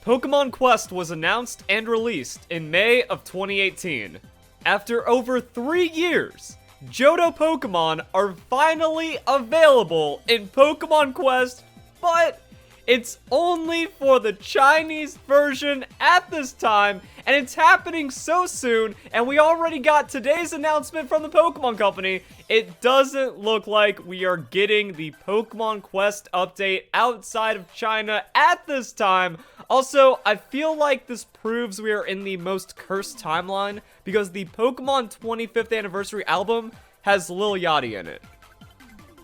Pokemon Quest was announced and released in May of 2018. After over 3 years, Johto Pokemon are finally available in Pokemon Quest, but it's only for the Chinese version at this time, and it's happening so soon, and we already got today's announcement from the Pokemon Company. It doesn't look like we are getting the Pokemon Quest update outside of China at this time. Also, I feel like this proves we are in the most cursed timeline, because the Pokemon 25th Anniversary album has Lil Yachty in it.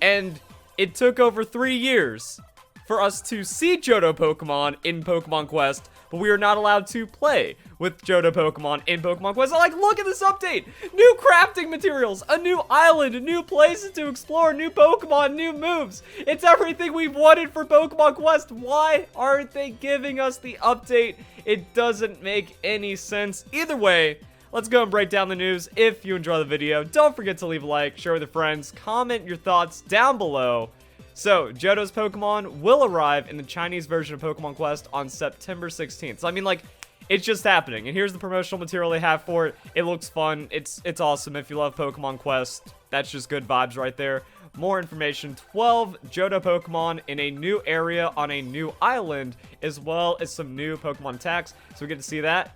And it took over 3 years for us to see Johto Pokemon in Pokemon Quest, but we are not allowed to play with Johto Pokemon in Pokemon Quest. Like, look at this update! New crafting materials, a new island, new places to explore, new Pokemon, new moves. It's everything we've wanted for Pokemon Quest. Why aren't they giving us the update? It doesn't make any sense. Either way, let's go and break down the news. If you enjoy the video, don't forget to leave a like, share with your friends, comment your thoughts down below. So, Johto's Pokemon will arrive in the Chinese version of Pokemon Quest on September 16th. So, I mean, like, it's just happening. And here's the promotional material they have for it. It looks fun. It's awesome. If you love Pokemon Quest, that's just good vibes right there. More information, 12 Johto Pokemon in a new area on a new island, as well as some new Pokemon attacks. So, we get to see that.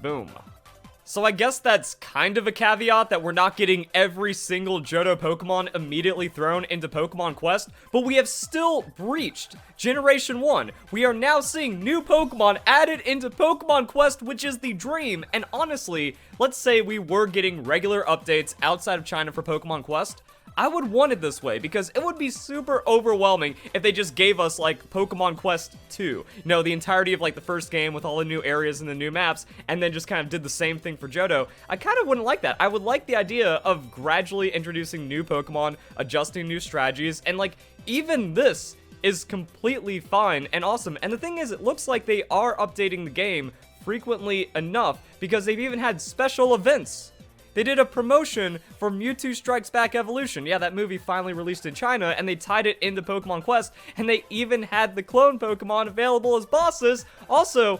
Boom. So I guess that's kind of a caveat that we're not getting every single Johto Pokemon immediately thrown into Pokemon Quest, but we have still breached Generation 1. We are now seeing new Pokemon added into Pokemon Quest, which is the dream. And honestly, let's say we were getting regular updates outside of China for Pokemon Quest. I would want it this way, because it would be super overwhelming if they just gave us, like, Pokemon Quest 2. You know, the entirety of, like, the first game with all the new areas and the new maps, and then just kind of did the same thing for Johto. I kind of wouldn't like that. I would like the idea of gradually introducing new Pokemon, adjusting new strategies, and, like, even this is completely fine and awesome. And the thing is, it looks like they are updating the game frequently enough, because they've even had special events. They did a promotion for Mewtwo Strikes Back Evolution. Yeah, that movie finally released in China, and they tied it into Pokemon Quest, and they even had the clone Pokemon available as bosses. Also,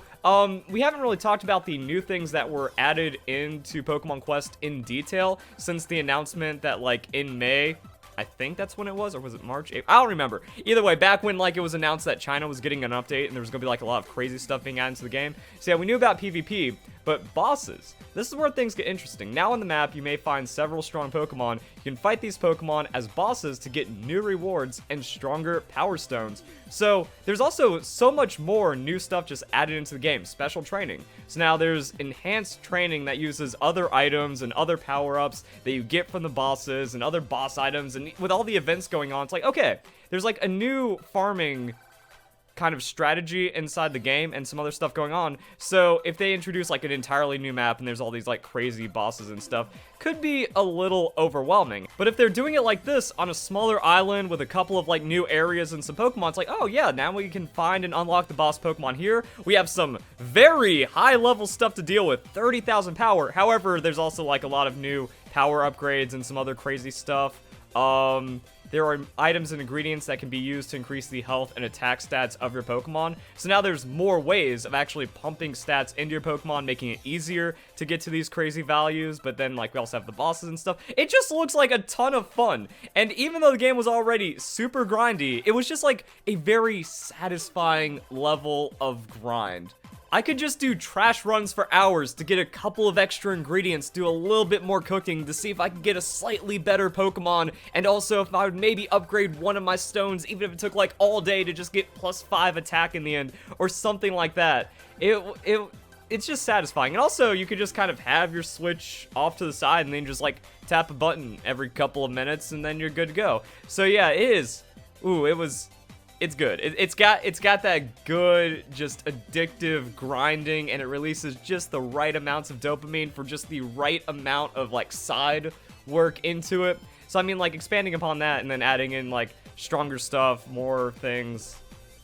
we haven't really talked about the new things that were added into Pokemon Quest in detail since the announcement that, like, in May, I think that's when it was, or was it March? April? I don't remember. Either way, back when, like, it was announced that China was getting an update and there was gonna be, like, a lot of crazy stuff being added into the game. So yeah, we knew about PvP, but bosses. This is where things get interesting. Now on the map, you may find several strong Pokemon. You can fight these Pokemon as bosses to get new rewards and stronger Power Stones. So there's also so much more new stuff just added into the game, special training. So now there's enhanced training that uses other items and other power-ups that you get from the bosses and other boss items. And with all the events going on, it's like, okay, there's like a new farming kind of strategy inside the game and some other stuff going on. So if they introduce like an entirely new map and there's all these like crazy bosses and stuff, could be a little overwhelming. But if they're doing it like this on a smaller island with a couple of like new areas and some Pokemon, it's like, oh yeah, now we can find and unlock the boss Pokemon here. We have some very high level stuff to deal with, 30,000 power. However, there's also like a lot of new power upgrades and some other crazy stuff. There are items and ingredients that can be used to increase the health and attack stats of your Pokemon. So now there's more ways of actually pumping stats into your Pokemon, making it easier to get to these crazy values. But then, like, we also have the bosses and stuff. It just looks like a ton of fun. And even though the game was already super grindy, it was just like a very satisfying level of grind. I could just do trash runs for hours to get a couple of extra ingredients, do a little bit more cooking to see if I could get a slightly better Pokemon, and also if I would maybe upgrade one of my stones, even if it took like all day to just get +5 attack in the end, or something like that. It's just satisfying. And also, you could just kind of have your Switch off to the side and then just like tap a button every couple of minutes and then you're good to go. So yeah, it is. Ooh, it's good. It's got that good, just addictive grinding, and it releases just the right amounts of dopamine for just the right amount of like side work into it. So I mean, like expanding upon that and then adding in like stronger stuff, more things.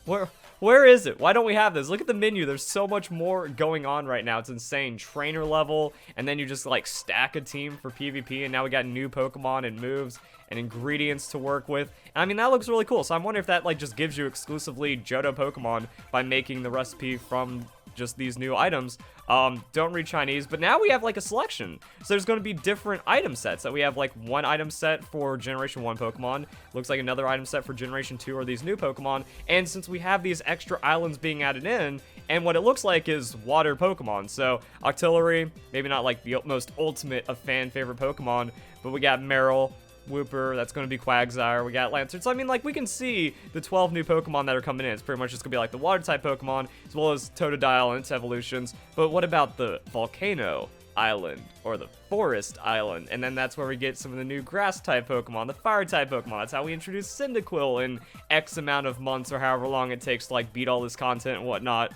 Where Where is it? Why don't we have this? Look at the menu. There's so much more going on right now. It's insane. Trainer level, and then you just like stack a team for PvP, and now we got new Pokemon and moves and ingredients to work with. And I mean, that looks really cool. So I'm wondering if that like just gives you exclusively Johto Pokemon by making the recipe from just these new items. Don't read Chinese, but now we have like a selection. So there's going to be different item sets. That we have like one item set for Generation 1 Pokemon. Looks like another item set for Generation 2 are these new Pokemon. And since we have these extra islands being added in, and what it looks like is water Pokemon. So Octillery, maybe not like the most ultimate of fan favorite Pokemon, but we got Meryl, Wooper, that's going to be Quagsire, we got Lancer. So I mean, like, we can see the 12 new Pokemon that are coming in. It's pretty much just going to be like the water type Pokemon, as well as Totodile and its evolutions. But what about the Volcano Island, or the Forest Island? And then that's where we get some of the new grass type Pokemon, the fire type Pokemon. That's how we introduce Cyndaquil in X amount of months, or however long it takes to like beat all this content and whatnot.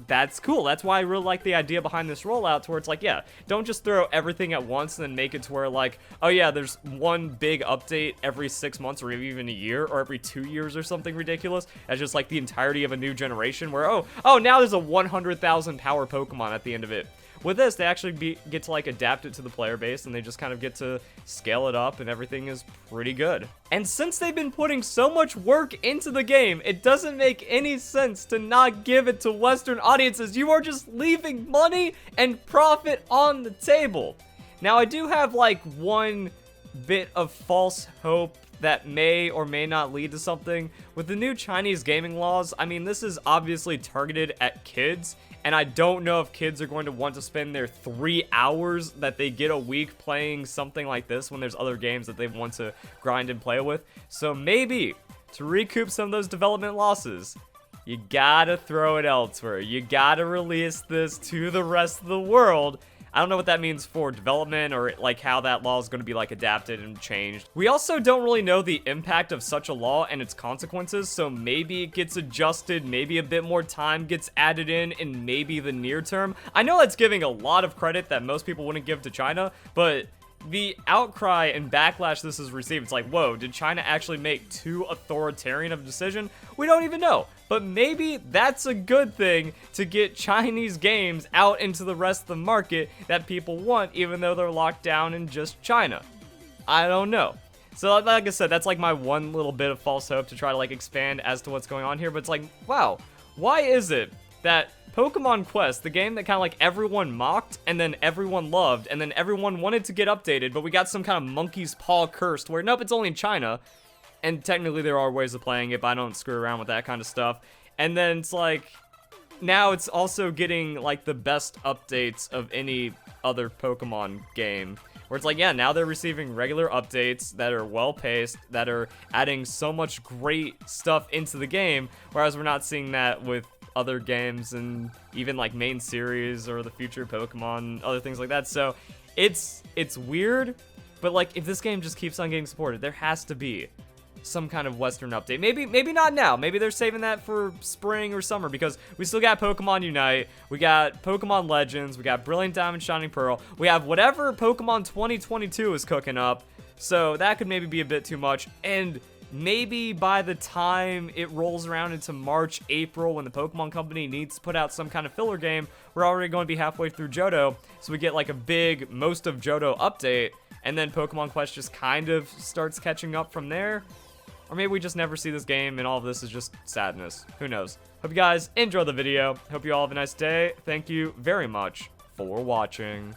That's cool. That's why I really like the idea behind this rollout, to where it's like, yeah, don't just throw everything at once and then make it to where like, oh yeah, there's one big update every 6 months or even a year or every 2 years or something ridiculous. That's just like the entirety of a new generation where, oh, now there's a 100,000 power Pokemon at the end of it. With this, they actually get to like adapt it to the player base, and they just kind of get to scale it up, and everything is pretty good. And since they've been putting so much work into the game, it doesn't make any sense to not give it to Western audiences. You are just leaving money and profit on the table. Now, I do have like one bit of false hope that may or may not lead to something. With the new Chinese gaming laws, I mean, this is obviously targeted at kids, and I don't know if kids are going to want to spend their 3 hours that they get a week playing something like this when there's other games that they want to grind and play with. So maybe, to recoup some of those development losses, you gotta throw it elsewhere. You gotta release this to the rest of the world. I don't know what that means for development, or like how that law is going to be like adapted and changed. We also don't really know the impact of such a law and its consequences, so maybe it gets adjusted, maybe a bit more time gets added in maybe the near term. I know that's giving a lot of credit that most people wouldn't give to China, but the outcry and backlash this has received, it's like, whoa, did China actually make too authoritarian of a decision? We don't even know. But maybe that's a good thing to get Chinese games out into the rest of the market that people want, even though they're locked down in just China. I don't know. So like I said, that's like my one little bit of false hope to try to like expand as to what's going on here. But it's like, wow, why is it that Pokemon Quest, the game that kind of like everyone mocked and then everyone loved and then everyone wanted to get updated, but we got some kind of monkey's paw cursed where nope, it's only in China, and technically there are ways of playing it, but I don't screw around with that kind of stuff. And then it's like, now it's also getting like the best updates of any other Pokemon game, where it's like, yeah, now they're receiving regular updates that are well-paced, that are adding so much great stuff into the game, whereas we're not seeing that with other games and even like main series or the future Pokemon, other things like that. So it's weird, but like if this game just keeps on getting supported, there has to be some kind of Western update. Maybe not now. Maybe they're saving that for spring or summer, because we still got Pokemon Unite, we got Pokemon Legends, we got Brilliant Diamond, Shining Pearl, we have whatever Pokemon 2022 is cooking up, so that could maybe be a bit too much. And maybe by the time it rolls around into March, April, when the Pokemon Company needs to put out some kind of filler game, we're already going to be halfway through Johto, so we get like a big most of Johto update, and then Pokemon Quest just kind of starts catching up from there. Or maybe we just never see this game and all of this is just sadness. Who knows? Hope you guys enjoyed the video. Hope you all have a nice day. Thank you very much for watching.